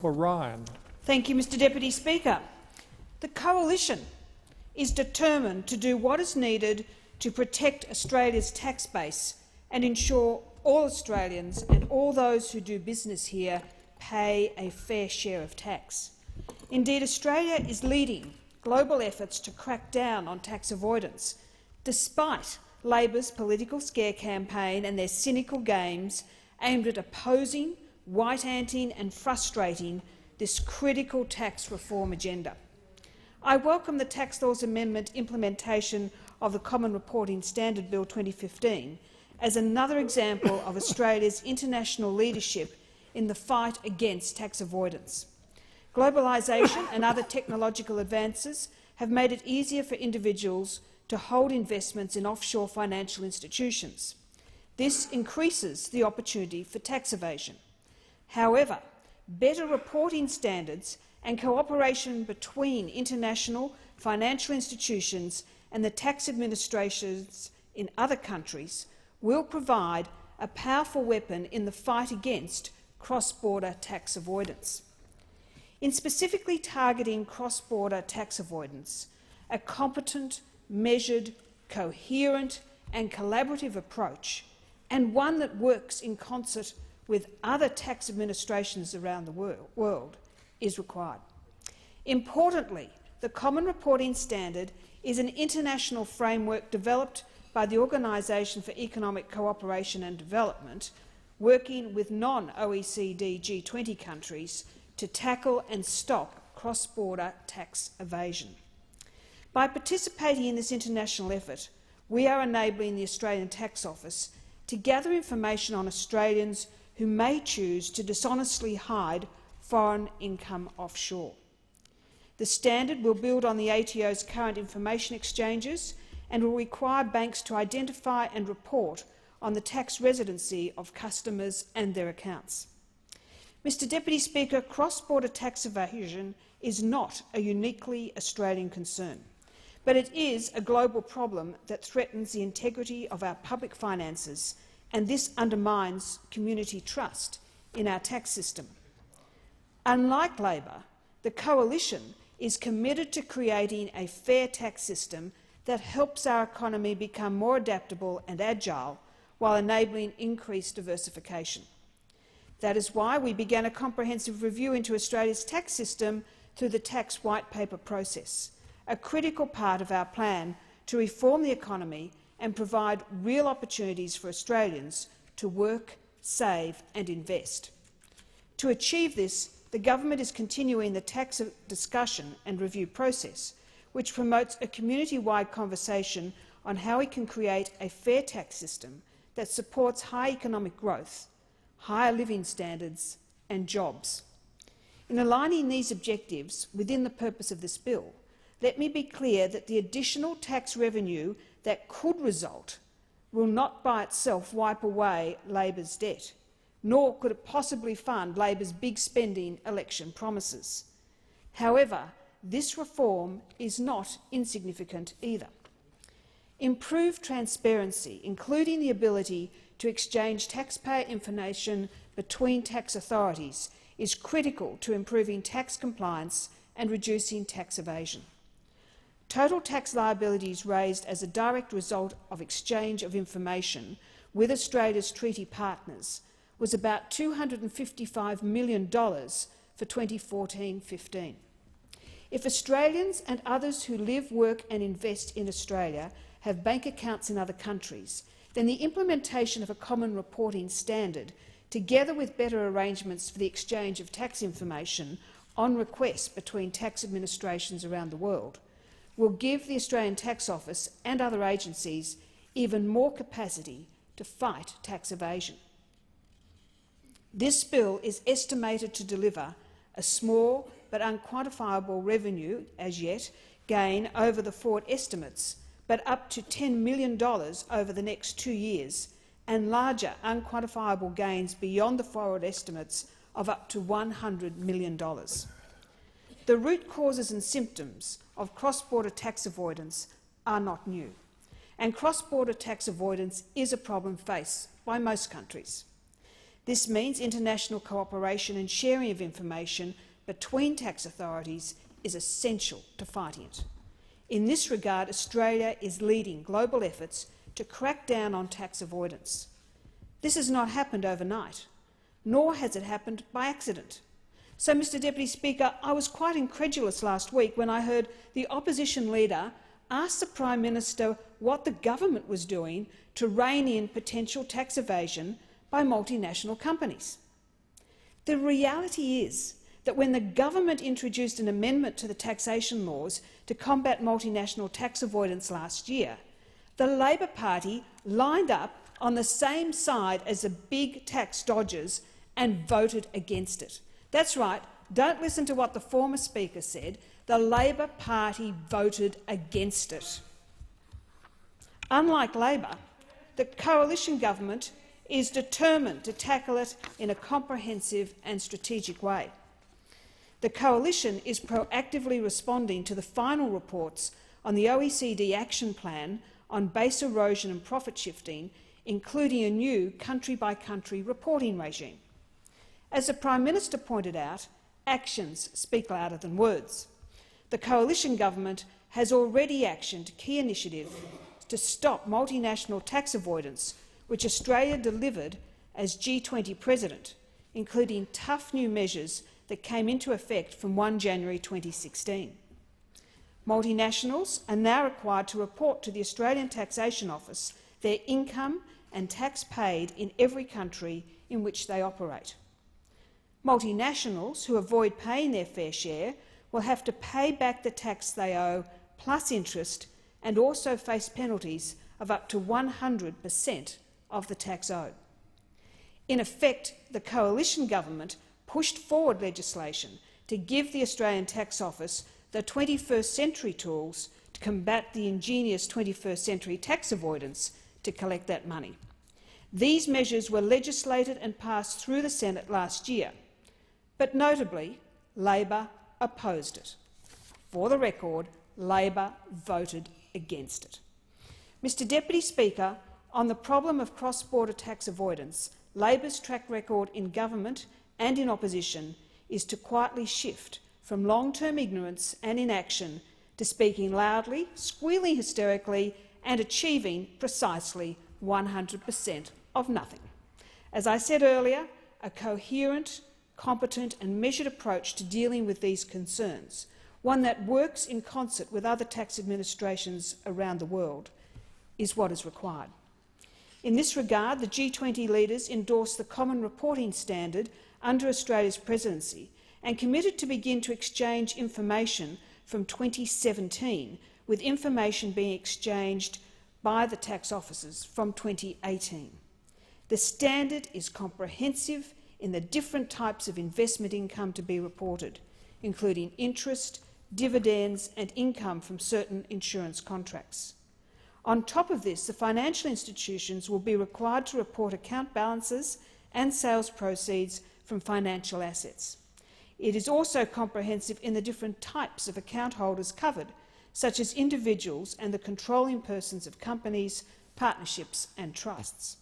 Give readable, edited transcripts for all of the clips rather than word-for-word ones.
Ryan. Thank you, Mr Deputy Speaker. The Coalition is determined to do what is needed to protect Australia's tax base and ensure all Australians and all those who do business here pay a fair share of tax. Indeed, Australia is leading global efforts to crack down on tax avoidance, despite Labor's political scare campaign and their cynical games aimed at opposing, white-anting and frustrating this critical tax reform agenda. I welcome the Tax Laws Amendment implementation of the Common Reporting Standard Bill 2015 as another example of Australia's international leadership in the fight against tax avoidance. Globalisation and other technological advances have made it easier for individuals to hold investments in offshore financial institutions. This increases the opportunity for tax evasion. However, better reporting standards and cooperation between international financial institutions and the tax administrations in other countries will provide a powerful weapon in the fight against cross-border tax avoidance. In specifically targeting cross-border tax avoidance, a competent, measured, coherent and collaborative approach, and one that works in concert with other tax administrations around the world, is required. Importantly, the Common Reporting Standard is an international framework developed by the Organisation for Economic Cooperation and Development, working with non-OECD G20 countries to tackle and stop cross-border tax evasion. By participating in this international effort, we are enabling the Australian Tax Office to gather information on Australians who may choose to dishonestly hide foreign income offshore. The standard will build on the ATO's current information exchanges and will require banks to identify and report on the tax residency of customers and their accounts. Mr Deputy Speaker, cross-border tax evasion is not a uniquely Australian concern, but it is a global problem that threatens the integrity of our public finances, and this undermines community trust in our tax system. Unlike Labor, the Coalition is committed to creating a fair tax system that helps our economy become more adaptable and agile while enabling increased diversification. That is why we began a comprehensive review into Australia's tax system through the Tax White Paper process, a critical part of our plan to reform the economy and provide real opportunities for Australians to work, save and invest. To achieve this, the government is continuing the tax discussion and review process, which promotes a community-wide conversation on how we can create a fair tax system that supports high economic growth, higher living standards and jobs. In aligning these objectives within the purpose of this bill, let me be clear that the additional tax revenue that could result will not by itself wipe away Labor's debt, nor could it possibly fund Labor's big spending election promises. However, this reform is not insignificant either. Improved transparency, including the ability to exchange taxpayer information between tax authorities, is critical to improving tax compliance and reducing tax evasion. Total tax liabilities raised as a direct result of exchange of information with Australia's treaty partners was about $255 million for 2014-15. If Australians and others who live, work and invest in Australia have bank accounts in other countries, then the implementation of a common reporting standard, together with better arrangements for the exchange of tax information on request between tax administrations around the world, will give the Australian Tax Office and other agencies even more capacity to fight tax evasion. This bill is estimated to deliver a small but unquantifiable revenue, as yet, gain over the forward estimates, but up to $10 million over the next 2 years, and larger unquantifiable gains beyond the forward estimates of up to $100 million. The root causes and symptoms of cross-border tax avoidance are not new, and cross-border tax avoidance is a problem faced by most countries. This means international cooperation and sharing of information between tax authorities is essential to fighting it. In this regard, Australia is leading global efforts to crack down on tax avoidance. This has not happened overnight, nor has it happened by accident. So, Mr Deputy Speaker, I was quite incredulous last week when I heard the opposition leader ask the Prime Minister what the government was doing to rein in potential tax evasion by multinational companies. The reality is that when the government introduced an amendment to the taxation laws to combat multinational tax avoidance last year, the Labor Party lined up on the same side as the big tax dodgers and voted against it. That's right, don't listen to what the former Speaker said. The Labor Party voted against it. Unlike Labor, the coalition government is determined to tackle it in a comprehensive and strategic way. The coalition is proactively responding to the final reports on the OECD Action Plan on base erosion and profit shifting, including a new country-by-country reporting regime. As the Prime Minister pointed out, actions speak louder than words. The coalition government has already actioned key initiatives to stop multinational tax avoidance, which Australia delivered as G20 president, including tough new measures that came into effect from 1 January 2016. Multinationals are now required to report to the Australian Taxation Office their income and tax paid in every country in which they operate. Multinationals who avoid paying their fair share will have to pay back the tax they owe plus interest, and also face penalties of up to 100% of the tax owed. In effect, the coalition government pushed forward legislation to give the Australian Tax Office the 21st century tools to combat the ingenious 21st century tax avoidance to collect that money. These measures were legislated and passed through the Senate last year, but notably, Labor opposed it. For the record, Labor voted against it. Mr Deputy Speaker, on the problem of cross-border tax avoidance, Labor's track record in government and in opposition is to quietly shift from long-term ignorance and inaction to speaking loudly, squealing hysterically and achieving precisely 100% of nothing. As I said earlier, a coherent, competent and measured approach to dealing with these concerns, one that works in concert with other tax administrations around the world, is what is required. In this regard, the G20 leaders endorsed the Common Reporting Standard under Australia's presidency and committed to begin to exchange information from 2017, with information being exchanged by the tax offices from 2018. The standard is comprehensive in the different types of investment income to be reported, including interest, dividends and income from certain insurance contracts. On top of this, the financial institutions will be required to report account balances and sales proceeds from financial assets. It is also comprehensive in the different types of account holders covered, such as individuals and the controlling persons of companies, partnerships and trusts.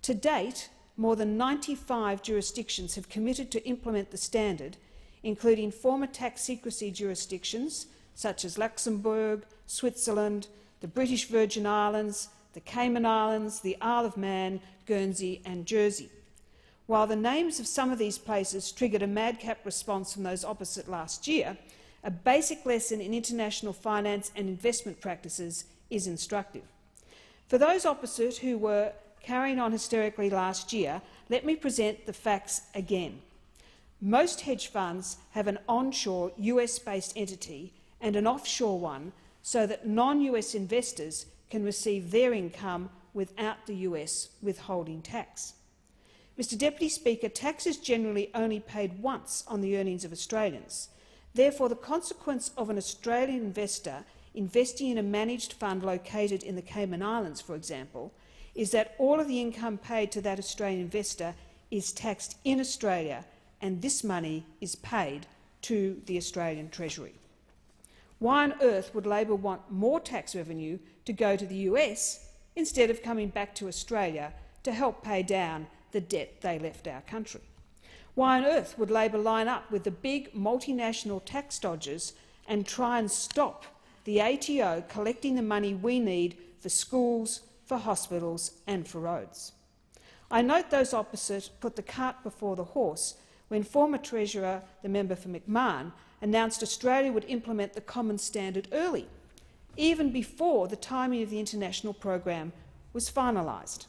To date, more than 95 jurisdictions have committed to implement the standard, including former tax secrecy jurisdictions such as Luxembourg, Switzerland, the British Virgin Islands, the Cayman Islands, the Isle of Man, Guernsey and Jersey. While the names of some of these places triggered a madcap response from those opposite last year, a basic lesson in international finance and investment practices is instructive. For those opposite who were carrying on hysterically last year, let me present the facts again. Most hedge funds have an onshore US-based entity and an offshore one, so that non-US investors can receive their income without the US withholding tax. Mr Deputy Speaker, tax is generally only paid once on the earnings of Australians. Therefore, the consequence of an Australian investor investing in a managed fund located in the Cayman Islands, for example, is that all of the income paid to that Australian investor is taxed in Australia, and this money is paid to the Australian Treasury. Why on earth would Labor want more tax revenue to go to the US instead of coming back to Australia to help pay down the debt they left our country. Why on earth would Labor line up with the big multinational tax dodgers and try and stop the ATO collecting the money we need for schools, for hospitals and for roads? I note those opposite put the cart before the horse when former Treasurer, the member for McMahon, announced Australia would implement the common standard early, even before the timing of the international program was finalised.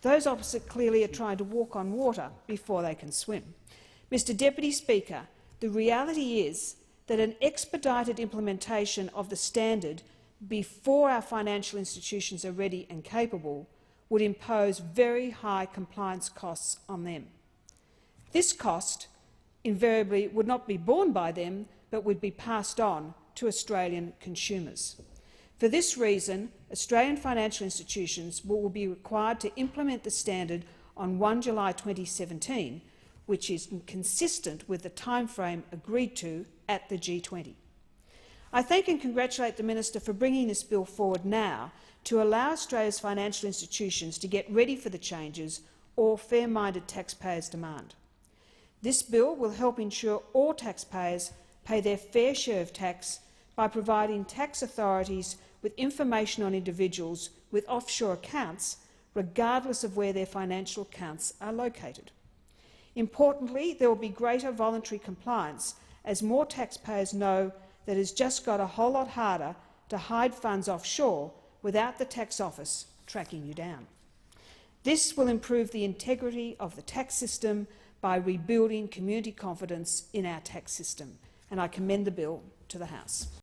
Those opposite clearly are trying to walk on water before they can swim. Mr Deputy Speaker, the reality is that an expedited implementation of the standard before our financial institutions are ready and capable would impose very high compliance costs on them. This cost invariably would not be borne by them, but would be passed on to Australian consumers. For this reason, Australian financial institutions will be required to implement the standard on 1 July 2017, which is consistent with the timeframe agreed to at the G20. I thank and congratulate the Minister for bringing this bill forward now to allow Australia's financial institutions to get ready for the changes all fair-minded taxpayers demand. This bill will help ensure all taxpayers pay their fair share of tax by providing tax authorities with information on individuals with offshore accounts, regardless of where their financial accounts are located. Importantly, there will be greater voluntary compliance as more taxpayers know that it has just got a whole lot harder to hide funds offshore without the tax office tracking you down. This will improve the integrity of the tax system by rebuilding community confidence in our tax system, and I commend the bill to the House.